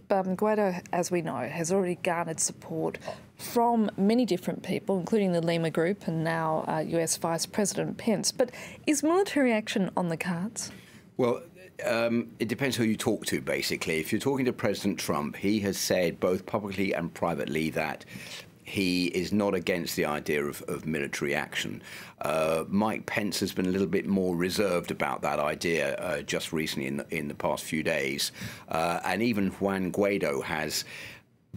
Guaido, as we know, has already garnered support from many different people, including the Lima Group and now US Vice President Pence. But is military action on the cards? Well, it depends who you talk to, basically. If you're talking to President Trump, he has said both publicly and privately that he is not against the idea of military action. Mike Pence has been a little bit more reserved about that idea just recently in the past few days. And even Juan Guaido has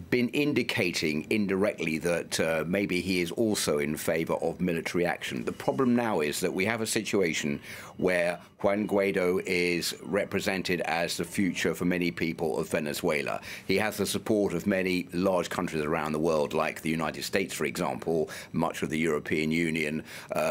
been indicating indirectly that maybe he is also in favour of military action. The problem now is that we have a situation where Juan Guaido is represented as the future for many people of Venezuela. He has the support of many large countries around the world, like the United States, for example, much of the European Union,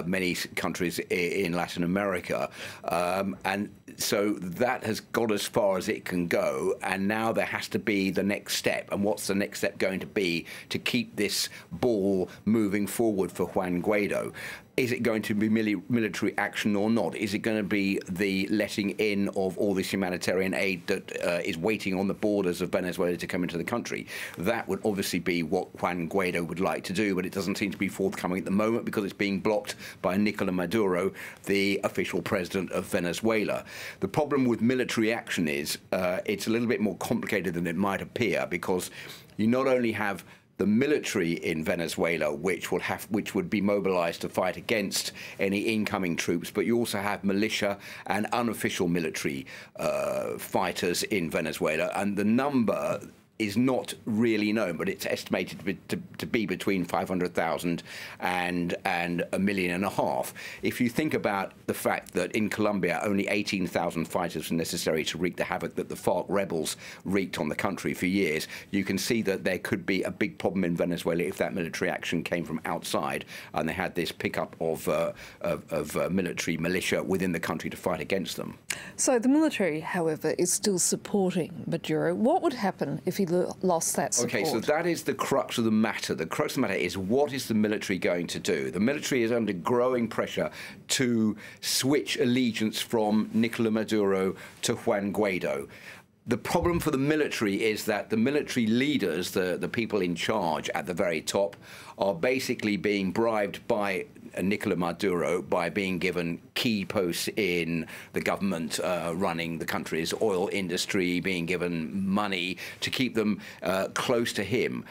many countries in Latin America. And so that has got as far as it can go, and now there has to be the next step. And what's the next step going to be to keep this ball moving forward for Juan Guaido? Is it going to be military action or not? Is it going to be the letting in of all this humanitarian aid that is waiting on the borders of Venezuela to come into the country? That would obviously be what Juan Guaido would like to do, but it doesn't seem to be forthcoming at the moment because it's being blocked by Nicolas Maduro, the official president of Venezuela. The problem with military action is it's a little bit more complicated than it might appear, because you not only have the military in Venezuela, which would be mobilized to fight against any incoming troops, but you also have militia and unofficial military fighters in Venezuela, and the number is not really known, but it's estimated to be between 500,000 and 1.5 million. If you think about the fact that in Colombia only 18,000 fighters were necessary to wreak the havoc that the FARC rebels wreaked on the country for years, you can see that there could be a big problem in Venezuela if that military action came from outside and they had this pickup of military militia within the country to fight against them. So the military, however, is still supporting Maduro. What would happen if he lost that support? Okay, so that is the crux of the matter. The crux of the matter is, what is the military going to do? The military is under growing pressure to switch allegiance from Nicolas Maduro to Juan Guaido. The problem for the military is that the military leaders, the people in charge at the very top, are basically being bribed by Nicolas Maduro by being given key posts in the government running the country's oil industry, being given money to keep them close to him.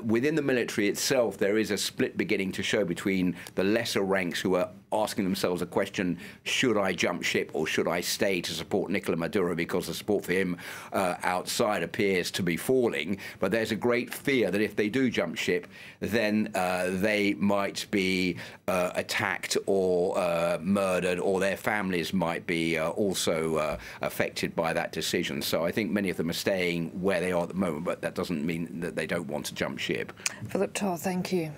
Within the military itself, there is a split beginning to show between the lesser ranks who are asking themselves a question: should I jump ship or should I stay to support Nicolas Maduro, because the support for him outside appears to be falling. But there's a great fear that if they do jump ship, then they might be attacked or murdered, or their families might be also affected by that decision. So I think many of them are staying where they are at the moment, but that doesn't mean that they don't want to jump ship. Philip Todd, thank you.